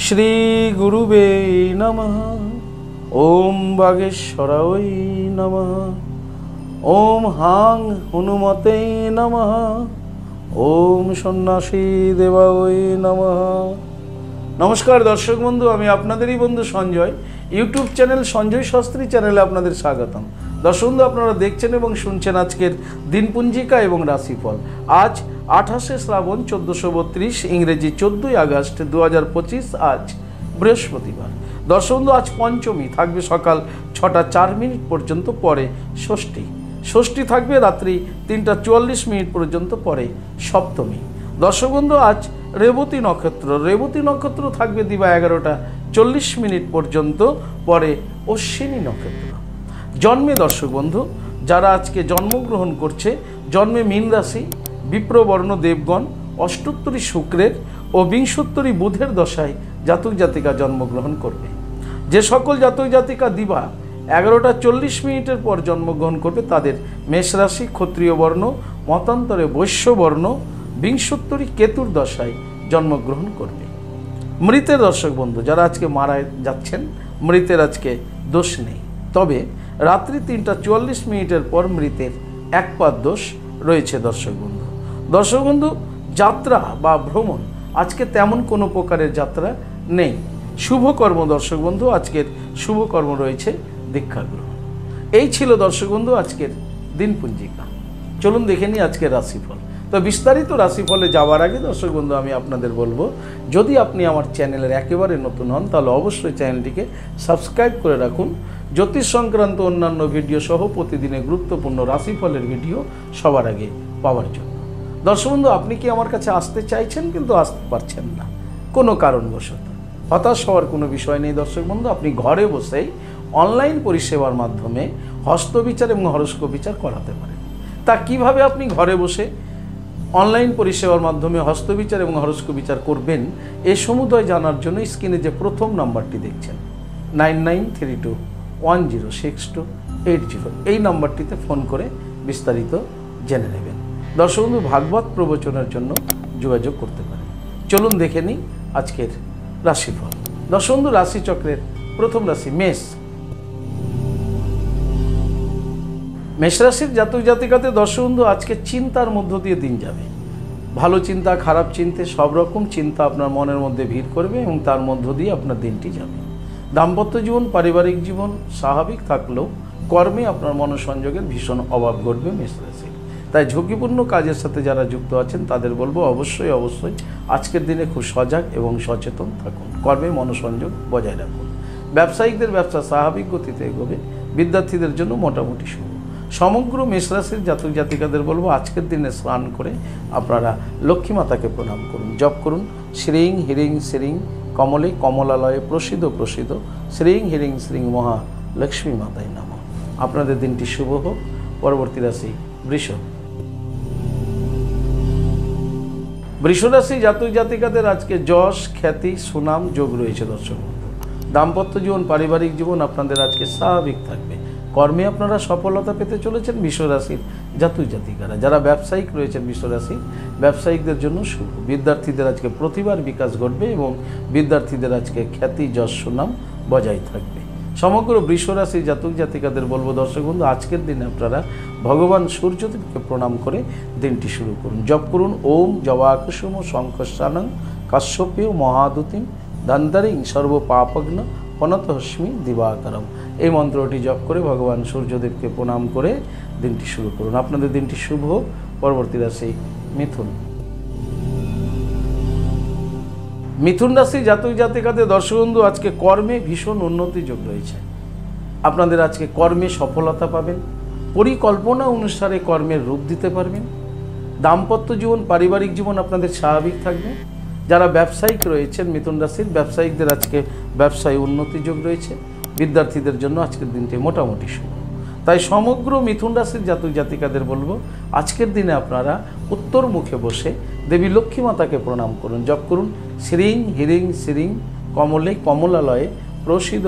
শ্রী গুরুবে নমঃ। ওম বাগেশ্বরায় নমঃ। ওম হাং হনুমতে নমঃ। ওম সন্ন্যাসী দেবায় নমঃ। নমস্কার দর্শক বন্ধু, আমি আপনাদেরই বন্ধু সঞ্জয়। ইউটিউব চ্যানেল সঞ্জয় শাস্ত্রী চ্যানেলে আপনাদের স্বাগতম। দর্শক বন্ধু, আপনারা দেখছেন এবং শুনছেন আজকের দিনপঞ্জিকা এবং রাশিফল। আজ 28শে শ্রাবণ 1432, ইংরেজি 14ই আগস্ট 2025। আজ বৃহস্পতিবার। দর্শক বন্ধু, আজ পঞ্চমী, থাকবে সকাল 6টা 4 মিনিট পর্যন্ত, পরে ষষ্ঠী থাকবে রাত্রি 3টা 44 মিনিট পর্যন্ত, পরে সপ্তমী। দর্শক বন্ধু, আজ রেবতী নক্ষত্র থাকবে দিবা 11টা 40 মিনিট পর্যন্ত, পরে অশ্বিনী নক্ষত্র। জন্মে দর্শক বন্ধু, যারা আজকে জন্মগ্রহণ করছে, জন্মে মীন রাশি, বিপ্রবর্ণ দেবগণ, অষ্টোত্তরী শুক্রের ও বিংশোত্তরী বুধের দশায় জাতক জাতিকা জন্মগ্রহণ করবে। যে সকল জাতক জাতিকা দিবা 11টা 40 মিনিটের পর জন্মগ্রহণ করবে, তাদের মেষ রাশি, ক্ষত্রিয় বর্ণ, মতান্তরে বৈশ্য বর্ণ, বিংশোত্তরী কেতুর দশায় জন্মগ্রহণ করবে। মৃতের দর্শক বন্ধু, যারা আজকে মারা যাচ্ছেন, মৃতের আজকে দোষ নেই, তবে রাত্রি 3টা 44 মিনিটের পর মৃতের একপাদ দোষ রয়েছে। দর্শক বন্ধু, যাত্রা বা ভ্রমণ আজকে তেমন কোনো প্রকারের যাত্রা নেই। শুভকর্ম দর্শক বন্ধু, আজকের শুভকর্ম রয়েছে দীক্ষা গ্রহণ। এই ছিল দর্শক বন্ধু আজকের দিনপঞ্জিকা। চলুন দেখে নিই আজকের রাশিফল। তো বিস্তারিত রাশিফলে যাওয়ার আগে দর্শক বন্ধু, আমি আপনাদের বলবো, যদি আপনি আমার চ্যানেলের একেবারে নতুন হন, তাহলে অবশ্যই চ্যানেলটিকে সাবস্ক্রাইব করে রাখুন। জ্যোতিষ সংক্রান্ত অন্যান্য ভিডিও সহ প্রতিদিনের গুরুত্বপূর্ণ রাশিফলের ভিডিও সবার আগে পাওয়ার জন্য। দর্শক বন্ধু, আপনি কি আমার কাছে আসতে চাইছেন কিন্তু আসতে পারছেন না কোনো কারণবশত? হতাশ হওয়ার কোনো বিষয় নেই দর্শক বন্ধু। আপনি ঘরে বসেই অনলাইন পরিষেবার মাধ্যমে হস্তবিচার এবং হরস্কোপ বিচার করাতে পারেন। তা কিভাবে আপনি ঘরে বসে অনলাইন পরিষেবার মাধ্যমে হস্তবিচার এবং হরস্কোপ বিচার করবেন, এ সমুদয় জানার জন্য স্ক্রিনে যে প্রথম নাম্বারটি দেখছেন 9932106280, এই নাম্বারটিতে ফোন করে বিস্তারিত জেনে নেবেন। দর্শক বন্ধু, ভাগবত প্রবচনের জন্য যোগাযোগ করতে পারেন। চলুন দেখে নিই আজকের রাশিফল। দর্শক বন্ধু, রাশিচক্রের প্রথম রাশি মেষ রাশির জাতক জাতিকাতে দর্শক বন্ধু, আজকে চিন্তার মধ্য দিয়ে দিন যাবে। ভালো চিন্তা, খারাপ চিন্তা, সব রকম চিন্তা আপনার মনের মধ্যে ভিড় করবে এবং তার মধ্য দিয়ে আপনার দিনটি যাবে। দাম্পত্য জীবন, পারিবারিক জীবন স্বাভাবিক থাকলেও কর্মে আপনার মনোসংযোগের ভীষণ অভাব ঘটবে মেষ রাশির। তাই ঝুঁকিপূর্ণ কাজের সাথে যারা যুক্ত আছেন, তাদের বলবো অবশ্যই আজকের দিনে খুব সজাগ এবং সচেতন থাকুন। কর্মে মনোসংযোগ বজায় রাখুন। ব্যবসায়িকদের ব্যবসা স্বাভাবিক গতিতে এগোবে। বিদ্যার্থীদের জন্য মোটামুটি শুভ। সমগ্র মেষ রাশির জাতক জাতিকাদের বলবো, আজকের দিনে স্নান করে আপনারা লক্ষ্মী মাতাকে প্রণাম করুন। জপ করুন শ্রীং হিরিং শ্রীং কমলে কমলালয়ে প্রসিদ্ধ শ্রীং হিরিং শ্রীং মহা লক্ষ্মী মাতায় নমঃ। আপনাদের দিনটি শুভ হোক। পরবর্তী রাশি বৃষ রাশি জাতক জাতিকাদের আজকে যশ, খ্যাতি, সুনাম যোগ রয়েছে। দর্শক বন্ধু, দাম্পত্য জীবন, পারিবারিক জীবন আপনাদের আজকে স্বাভাবিক থাকবে। কর্মে আপনারা সফলতা পেতে চলেছেন বৃষ রাশির জাতক জাতিকারা। যারা ব্যবসায়িক রয়েছেন বৃষ রাশির, ব্যবসায়িকদের জন্য শুভ। বিদ্যার্থীদের আজকে প্রতিভার বিকাশ ঘটবে এবং বিদ্যার্থীদের আজকে খ্যাতি, যশ, সুনাম বজায় থাকবে। সমগ্র বৃষ রাশির জাতক জাতিকাদের বলবো দর্শক বন্ধু, আজকের দিনে আপনারা ভগবান সূর্যদেবকে প্রণাম করে দিনটি শুরু করুন। জপ করুন ওম জবাকুসুম শঙ্কস্থানং কাশ্যপেয় মহাদুতিম ধন্তারিং সর্বপাপগ্ন পনতহস্মি দিবাকরম। এই মন্ত্রটি জপ করে ভগবান সূর্যদেবকে প্রণাম করে দিনটি শুরু করুন। আপনাদের দিনটি শুভ হোক। পরবর্তী রাশি মিথুন রাশি জাতক জাতিকাদের দর্শক বন্ধু, আজকে কর্মে ভীষণ উন্নতি যোগ রয়েছে। আপনাদের আজকে কর্মে সফলতা পাবেন। পরিকল্পনা অনুসারে কর্মের রূপ দিতে পারবেন। দাম্পত্য জীবন, পারিবারিক জীবন আপনাদের স্বাভাবিক থাকবে। যারা ব্যবসায়িক রয়েছেন মিথুন রাশির, ব্যবসায়িকদের আজকে ব্যবসায় উন্নতি যোগ রয়েছে। বিদ্যার্থীদের জন্য আজকের দিনটি মোটামুটি শুভ। তাই সমগ্র মিথুন রাশির জাতক জাতিকাদের বলবো, আজকের দিনে আপনারা উত্তর মুখে বসে দেবী লক্ষ্মী মাতাকে প্রণাম করুন। জপ করুন শ্রীং হিরিং শ্রীং কমলে কমলালয়ে প্রসিদ্ধ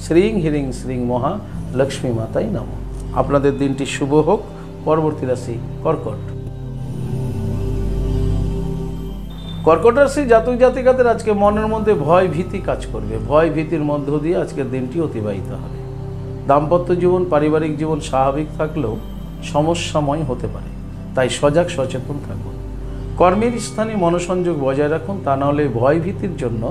শ্রীং হিরিং শ্রীং মহা লক্ষ্মী মাতায় নমঃ। আপনাদের দিনটি শুভ হোক। পরবর্তী রাশি কর্কট রাশি জাতক জাতিকাদের আজকে মনের মধ্যে ভয় ভীতি কাজ করবে। ভয় ভীতির মধ্য দিয়ে আজকের দিনটি অতিবাহিত হবে। দাম্পত্য জীবন পারিবারিক জীবন স্বাভাবিক থাকলেও সমস্যাময় হতে পারে, তাই সজাগ সচেতন থাকুন। কর্মের স্থানে মনোসংযোগ বজায় রাখুন, তা নাহলে ভয় ভীতির জন্য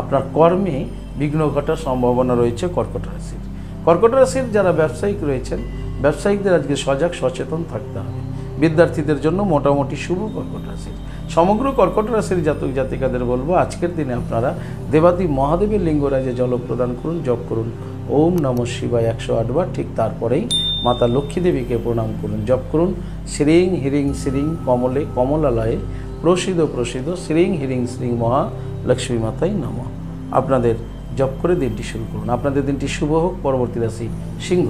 আপনার কর্মে বিঘ্ন ঘটার সম্ভাবনা রয়েছে কর্কট রাশির। কর্কট রাশির যারা ব্যবসায়িক রয়েছেন, ব্যবসায়িকদের আজকে সজাগ সচেতন থাকতে হবে। বিদ্যার্থীদের জন্য মোটামুটি শুভ কর্কট রাশির। সমগ্র কর্কট রাশির জাতক জাতিকাদের বলবো আজকের দিনে আপনারা দেবাদি মহাদেবের লিঙ্গরাজে জল প্রদান করুন, জপ করুন ওম নমঃ শিবায় 108 বার। ঠিক তারপরেই মাতা লক্ষ্মী দেবীকে প্রণাম করুন, জপ করুন শ্রীং হিরিং শ্রীং কমলে কমলালয়ে প্রসিদ্ধ প্রসিদ্ধ শ্রীং হিরিং শ্রীং মহা লক্ষ্মী মাতাই নমঃ। আপনাদের জপ করে দিনটি শুরু করুন। আপনাদের দিনটি শুভ হোক। পরবর্তী রাশি সিংহ।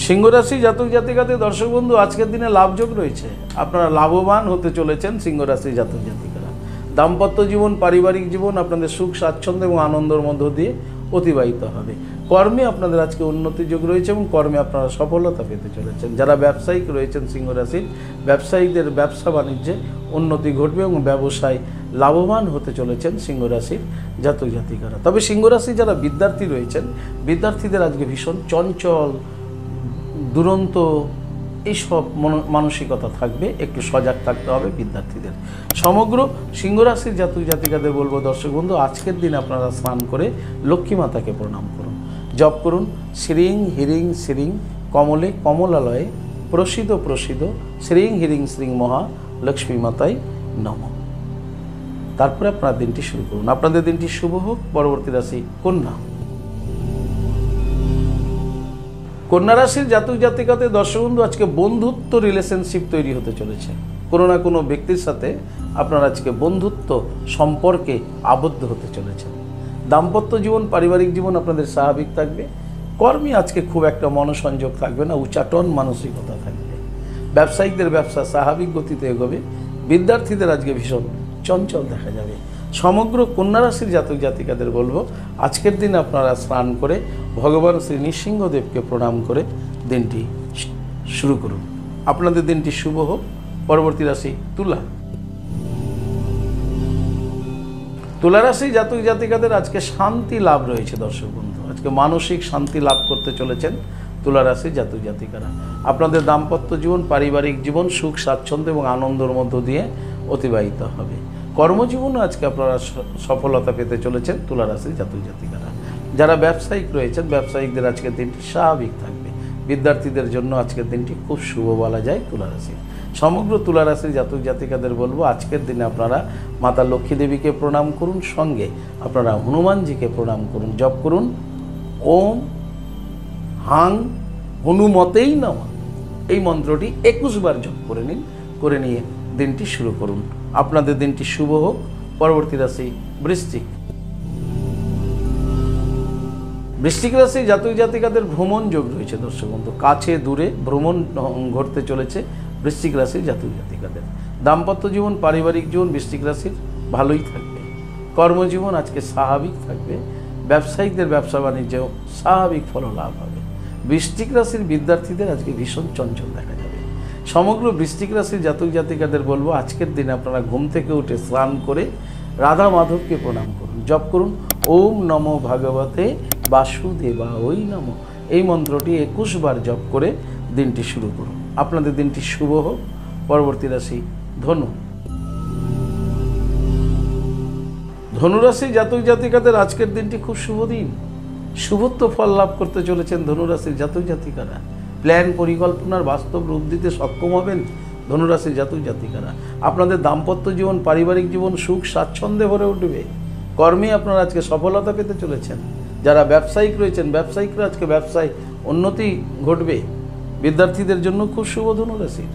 সিংহ রাশি জাতক জাতিকাদের দর্শক বন্ধু আজকের দিনে লাভযোগ রয়েছে। আপনারা লাভবান হতে চলেছেন সিংহ রাশি জাতক জাতিকারা। দাম্পত্য জীবন পারিবারিক জীবন আপনাদের সুখ স্বাচ্ছন্দ্য এবং আনন্দের মধ্য দিয়ে অতিবাহিত হবে। কর্মে আপনাদের আজকে উন্নতির যোগ রয়েছে এবং কর্মে আপনারা সফলতা পেতে চলেছেন। যারা ব্যবসায়িক রয়েছেন সিংহ রাশির, ব্যবসায়ীদের ব্যবসা বাণিজ্যে উন্নতি ঘটবে এবং ব্যবসায় লাভবান হতে চলেছেন সিংহ রাশির জাতক জাতিকারা। তবে সিংহ রাশি যারা বিদ্যার্থী রয়েছেন, বিদ্যার্থীদের আজকে ভীষণ চঞ্চল দুরন্ত এইসব মানসিকতা থাকবে, একটু সজাগ থাকতে হবে বিদ্যার্থীদের। সমগ্র সিংহ রাশির জাতক জাতিকাদের বলবো দর্শক বন্ধু আজকের দিন আপনারা স্নান করে লক্ষ্মী মাতাকে প্রণাম করুন, জপ করুন শ্রীং হিরিং শ্রীং কমলে কমলালয়ে প্রসিদ্ধ প্রসিদ্ধ শ্রীং হিরিং শ্রীং মহা লক্ষ্মী মাতাই নমঃ। তারপরে আপনার দিনটি শুরু করুন। আপনাদের দিনটি শুভ হোক। পরবর্তী রাশি কন্যা। কন্যা রাশির জাতক জাতিকাতে দর্শক বন্ধু আজকে বন্ধুত্ব রিলেশনশিপ তৈরি হতে চলেছে। কোনো না কোনো ব্যক্তির সাথে আপনারা আজকে বন্ধুত্ব সম্পর্কে আবদ্ধ হতে চলেছেন। দাম্পত্য জীবন পারিবারিক জীবন আপনাদের স্বাভাবিক থাকবে। কর্মে আজকে খুব একটা মনোসংযোগ থাকবে না, উচ্চাটন মানসিকতা থাকবে। ব্যবসায়িকদের ব্যবসা স্বাভাবিক গতিতে এগোবে। বিদ্যার্থীদের আজকে ভীষণ চঞ্চল দেখা যাবে। সমগ্র কন্যা রাশির জাতক জাতিকাদের বলবো আজকের দিন আপনারা স্নান করে ভগবান শ্রী নৃসিংহদেবকে প্রণাম করে দিনটি শুরু করুন। আপনাদের দিনটি শুভ হোক। পরবর্তী রাশি তুলা। তুলা রাশি জাতক জাতিকাদের আজকে শান্তি লাভ রয়েছে দর্শক বন্ধু। আজকে মানসিক শান্তি লাভ করতে চলেছেন তুলা রাশির জাতক জাতিকারা। আপনাদের দাম্পত্য জীবন পারিবারিক জীবন সুখ স্বাচ্ছন্দ্য এবং আনন্দের মধ্য দিয়ে অতিবাহিত হবে। কর্মজীবনও আজকে আপনারা সফলতা পেতে চলেছেন তুলা রাশির জাতক জাতিকারা। যারা ব্যবসায়িক রয়েছেন ব্যবসায়িকদের আজকের দিনটি স্বাভাবিক থাকবে। বিদ্যার্থীদের জন্য আজকের দিনটি খুব শুভ বলা যায় তুলা রাশির। সমগ্র তুলা রাশির জাতক জাতিকাদের বলবো আজকের দিনে আপনারা মাতা লক্ষ্মী দেবীকে প্রণাম করুন, সঙ্গে আপনারা হনুমানজিকে প্রণাম করুন, জপ করুন ওম হাং হনুমতেই নমঃ। এই মন্ত্রটি 21 বার জপ করে নিন, করে নিয়ে দিনটি শুরু করুন। আপনাদের দিনটি শুভ হোক। পরবর্তী রাশি বৃশ্চিক। বৃশ্চিক রাশি জাতক জাতিকাদের ভ্রমণ যোগ রয়েছে দর্শক বন্ধু। কাছে দূরে ভ্রমণ ঘটতে চলেছে বৃশ্চিক রাশির জাতক জাতিকাদের। দাম্পত্য জীবন পারিবারিক জীবন বৃশ্চিক রাশির ভালোই থাকবে। কর্মজীবন আজকে স্বাভাবিক থাকবে। ব্যবসায়িকদের ব্যবসা বাণিজ্যেও স্বাভাবিক ফললাভ হবে। বৃশ্চিক রাশির বিদ্যার্থীদের আজকে ভীষণ চঞ্চল দেখা যাবে। সমগ্র বৃশ্চিক রাশির জাতক জাতিকাদের বলবো আজকের দিনে আপনারা ঘুম থেকে উঠে স্নান করে রাধা মাধবকে প্রণাম করুন, জপ করুন ওম নমো ভাগবতে বাসুদেবায় নমঃ। এই মন্ত্রটি 21 বার জপ করে দিনটি শুরু করুন। আপনাদের দিনটি শুভ হোক। পরবর্তী রাশি ধনু। ধনুরাশি জাতক জাতিকাদের আজকের দিনটি খুব শুভ দিন। শুভত্ব ফল লাভ করতে চলেছেন ধনুরাশির জাতক জাতিকারা। প্ল্যান পরিকল্পনার বাস্তব রূপ দিতে সক্ষম হবেন ধনুরাশির জাতক জাতিকারা। আপনাদের দাম্পত্য জীবন পারিবারিক জীবন সুখ স্বাচ্ছন্দ্যে ভরে উঠবে। কর্মে আপনারা আজকে সফলতা পেতে চলেছেন। যারা ব্যবসায়িক রয়েছেন ব্যবসায়িকরা আজকে ব্যবসায় উন্নতি ঘটবে। বিদ্যার্থীদের জন্য খুব শুভ ধনুরাশির।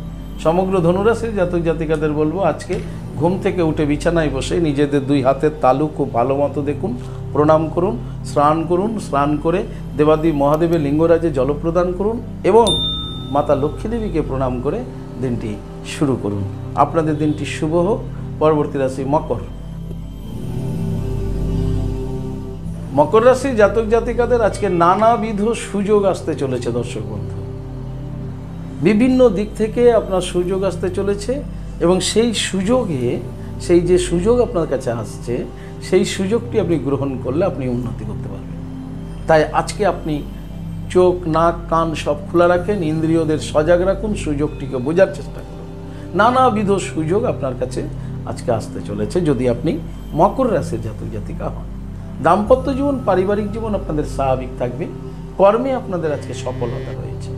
সমগ্র ধনুরাশির জাতক জাতিকাদের বলবো আজকে ঘুম থেকে উঠে বিছানায় বসে নিজেদের 2 হাতের তালু খুব ভালো মতো দেখুন, প্রণাম করুন, স্নান করুন, স্নান করে দেবাদি মহাদেবের লিঙ্গরাজে জল প্রদান করুন এবং মাতা লক্ষ্মী দেবীকে প্রণাম করে দিনটি শুরু করুন। আপনাদের দিনটি শুভ হোক। পরবর্তী রাশি মকর। মকর রাশির জাতক জাতিকাদের আজকে নানাবিধ সুযোগ আসতে চলেছে দর্শক বন্ধু। বিভিন্ন দিক থেকে আপনার সুযোগ আসতে চলেছে। এবং সেই সুযোগে, সেই যে সুযোগ আপনার কাছে আসছে, সেই সুযোগটি আপনি গ্রহণ করলে আপনি উন্নতি করতে পারবেন। তাই আজকে আপনি চোখ, নাক, কান সব খোলা রাখেন, ইন্দ্রিয়দের সজাগ রাখুন, সুযোগটিকে বোঝার চেষ্টা করুন। নানাবিধ সুযোগ আপনার কাছে আজকে আসতে চলেছে যদি আপনি মকর রাশির জাতক জাতিকা হন। দাম্পত্য জীবন, পারিবারিক জীবন আপনাদের স্বাভাবিক থাকবে। কর্মে আপনাদের আজকে সফলতা রয়েছে,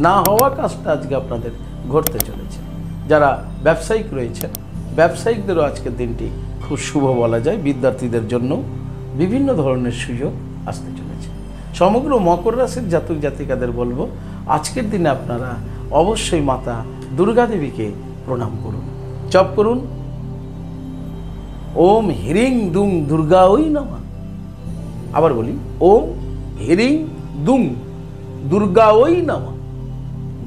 না হওয়া কাজটা আজকে আপনাদের ঘটতে চলেছে। যারা ব্যবসায়িক রয়েছেন, ব্যবসায়িকদেরও আজকের দিনটি খুব শুভ বলা যায়। বিদ্যার্থীদের জন্য বিভিন্ন ধরনের সুযোগ আসতে চলেছে। সমগ্র মকর রাশির জাতক জাতিকাদের বলবো, আজকের দিনে আপনারা অবশ্যই মাতা দুর্গা দেবীকে প্রণাম করুন, জপ করুন ওম হ্রিং দুং দুর্গা ওই নমঃ। আবার বলি, ওম হ্রিং দুং দুর্গা ওই নমঃ।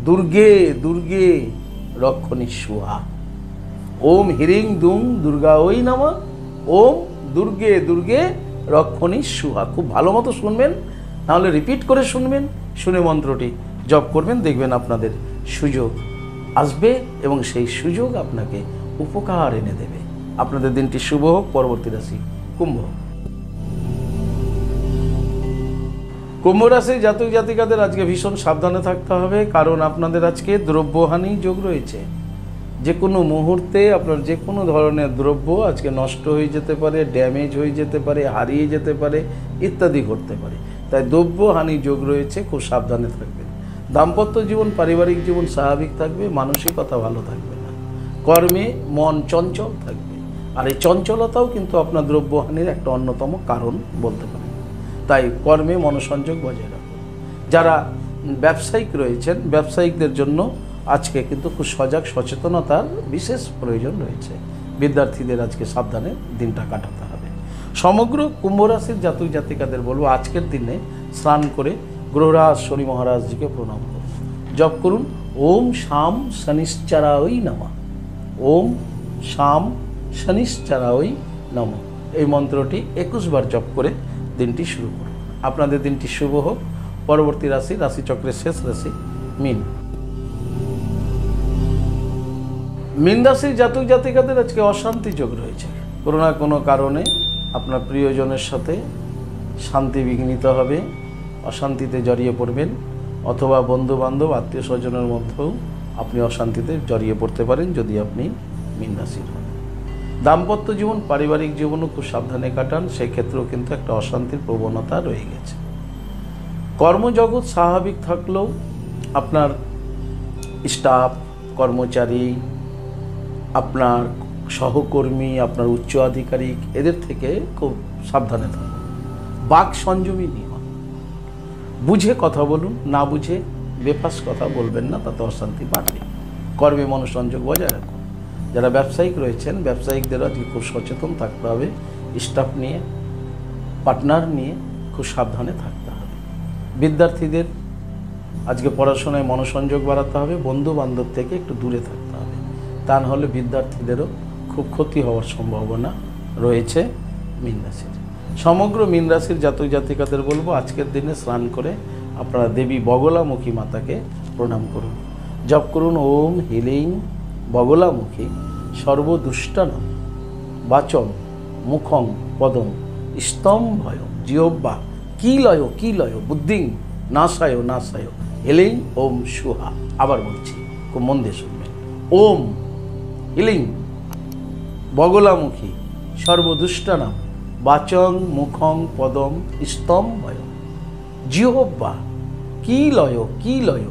দুর্গে দুর্গে রক্ষণী সুহা। ওম হ্রিং দুং দুর্গা ওই নমঃ। ওম দুর্গে দুর্গে রক্ষণী সুহা। খুব ভালো মতো শুনবেন, নাহলে রিপিট করে শুনবেন, শুনে মন্ত্রটি জপ করবেন, দেখবেন আপনাদের সুযোগ আসবে এবং সেই সুযোগ আপনাকে উপকার এনে দেবে। আপনাদের দিনটি শুভ হোক। পরবর্তী রাশি কুম্ভ। কুম্ভ রাশির জাতক জাতিকাদের আজকে ভীষণ সাবধানে থাকতে হবে, কারণ আপনাদের আজকে দ্রব্যহানি যোগ রয়েছে। যে কোনো মুহূর্তে আপনার যে কোনো ধরনের দ্রব্য আজকে নষ্ট হয়ে যেতে পারে, ড্যামেজ হয়ে যেতে পারে, হারিয়ে যেতে পারে, ইত্যাদি ঘটতে পারে। তাই দ্রব্যহানি যোগ রয়েছে, খুব সাবধানে থাকবেন। দাম্পত্য জীবন, পারিবারিক জীবন স্বাভাবিক থাকবে, মানসিকতা ভালো থাকবে না। কর্মে মন চঞ্চল থাকবে, আর এই চঞ্চলতাও কিন্তু আপনার দ্রব্যহানির একটা অন্যতম কারণ বলতে পারেন। তাই কর্মে মনোসংযোগ বজায় রাখুন। যারা ব্যবসায়িক রয়েছেন, ব্যবসায়িকদের জন্য আজকে কিন্তু খুব সজাগ সচেতনতার বিশেষ প্রয়োজন রয়েছে। বিদ্যার্থীদের আজকে সাবধানে দিনটা কাটাতে হবে। সমগ্র কুম্ভ রাশির জাতক জাতিকাদের বলবো, আজকের দিনে স্নান করে গ্রহরাজ শনি মহারাজজিকে প্রণাম করুন, জপ করুন ওম শাম শনিশ্চরায় নমঃ। ওম শাম শনিশ্চরায় নমঃ। এই মন্ত্রটি 21 বার জপ করে দিনটি শুরু করুন। আপনাদের দিনটি শুভ হোক। পরবর্তী রাশি, রাশিচক্রের শেষ রাশি মীন। মীন রাশির জাতক জাতিকাদের আজকে অশান্তি যোগ রয়েছে। কোনো না কোনো কারণে আপনার প্রিয়জনের সাথে শান্তি বিঘ্নিত হবে, অশান্তিতে জড়িয়ে পড়বেন, অথবা বন্ধু বান্ধব আত্মীয় স্বজনের মধ্যেও আপনি অশান্তিতে জড়িয়ে পড়তে পারেন যদি আপনি মীন রাশির হন। দাম্পত্য জীবন, পারিবারিক জীবনও খুব সাবধানে কাটান, সেক্ষেত্রেও কিন্তু একটা অশান্তির প্রবণতা রয়ে গেছে। কর্মজগৎ স্বাভাবিক থাকলেও আপনার স্টাফ, কর্মচারী, আপনার সহকর্মী, আপনার উচ্চ আধিকারিক, এদের থেকে খুব সাবধানে থাকুন। বাক সংযমী নিয়ম, বুঝে কথা বলুন, না বুঝে বেফাস কথা বলবেন না, তাতে অশান্তি বাড়বে। কর্মে মনোসংযোগ বজায় রাখুন। যারা ব্যবসায়িক রয়েছেন, ব্যবসায়িকদেরও আজকে খুব সচেতন থাকতে হবে। স্টাফ নিয়ে, পার্টনার নিয়ে খুব সাবধানে থাকতে হবে। বিদ্যার্থীদের আজকে পড়াশোনায় মনোসংযোগ বাড়াতে হবে, বন্ধু বান্ধব থেকে একটু দূরে থাকতে হবে, তা নাহলে বিদ্যার্থীদেরও খুব ক্ষতি হওয়ার সম্ভাবনা রয়েছে মীন রাশির। সমগ্র মীন রাশির জাতক জাতিকাদের বলবো, আজকের দিনে স্নান করে আপনারা দেবী বগলামুখী মাতাকে প্রণাম করুন, জপ করুন ওম হিলিং বগলামুখী সর্বদুষ্টানাম বাচম মুখং পদম স্তম্ভয় জিহ্বা কিলয় কিলয় বুদ্ধিং নাশায় নাশায় হিলিং ওম সুহা। আবার বলছি, খুব মন দিয়ে শুনবেন। ওম হিলিং বগলামুখী সর্বদুষ্টানাম বাচং মুখং পদম স্তম্ভয় জিহ্বা কিলয় কিলয়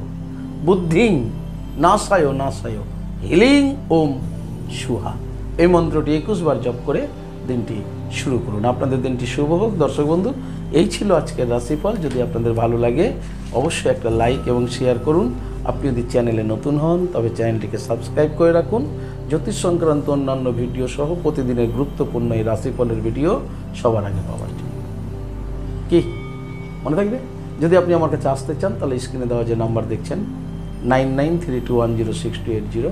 বুদ্ধিং নাশায় নাশায় হিলিং ওম সুহা। এই মন্ত্রটি 21 বার জপ করে দিনটি শুরু করুন। আপনাদের দিনটি শুভ হোক। দর্শক বন্ধু, এই ছিল আজকের রাশিফল। যদি আপনাদের ভালো লাগে অবশ্যই একটা লাইক এবং শেয়ার করুন। আপনি যদি চ্যানেলে নতুন হন তবে চ্যানেলটিকে সাবস্ক্রাইব করে রাখুন। জ্যোতিষ সংক্রান্ত অন্যান্য ভিডিও সহ প্রতিদিনের গুরুত্বপূর্ণ এই রাশিফলের ভিডিও সবার আগে পাওয়ার জন্য কি মনে থাকবে। যদি আপনি আমার কাছে আসতে চান তাহলে স্ক্রিনে দেওয়া যে নাম্বার দেখছেন 9932106280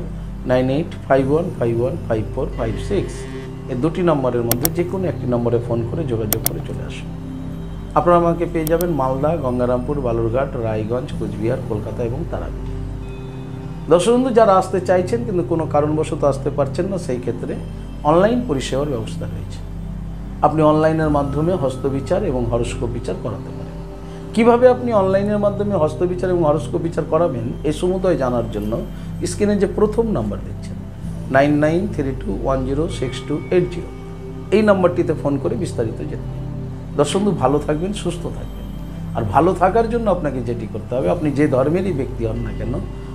9851515456 এই দুটি নম্বরের মধ্যে যে কোনো একটি নম্বরে ফোন করে যোগাযোগ করে চলে আসুন। আপনারা আমাকে পেয়ে যাবেন মালদা, গঙ্গারামপুর, বালুরঘাট, রায়গঞ্জ, কোচবিহার, কলকাতা এবং তারাপীঠ। দর্শক বন্ধু, যারা আসতে চাইছেন কিন্তু কোনো কারণবশত আসতে পারছেন না, সেই ক্ষেত্রে অনলাইন পরিষেবার ব্যবস্থা রয়েছে। আপনি অনলাইনের মাধ্যমে হস্তবিচার এবং হরস্কোপ বিচার করাতে পারেন। কিভাবে আপনি অনলাইনের মাধ্যমে হস্তবিচার এবং হরস্কোপ বিচার করাবেন এই সমুদয় জানার জন্য স্ক্রিনে যে প্রথম নাম্বার দেখছেন 9932106280, এই নাম্বারটিতে ফোন করে বিস্তারিত জেনে নিন। দর্শক বন্ধু, ভালো থাকবেন, সুস্থ থাকবেন। আর ভালো থাকার জন্য আপনাকে যেটি করতে হবে, আপনি যে ধর্মেরই ব্যক্তি হন না কেন,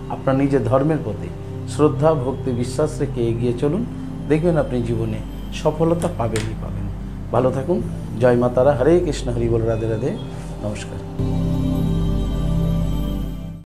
আপনার নিজের ধর্মের প্রতি শ্রদ্ধা, ভক্তি, বিশ্বাস রেখে এগিয়ে চলুন। দেখবেন আপনি জীবনে সফলতা পাবেনই পাবেন। ভালো থাকুন। জয় মা তারা। হরে কৃষ্ণ, হরি বল, রাধে রাধে, নমস্কার।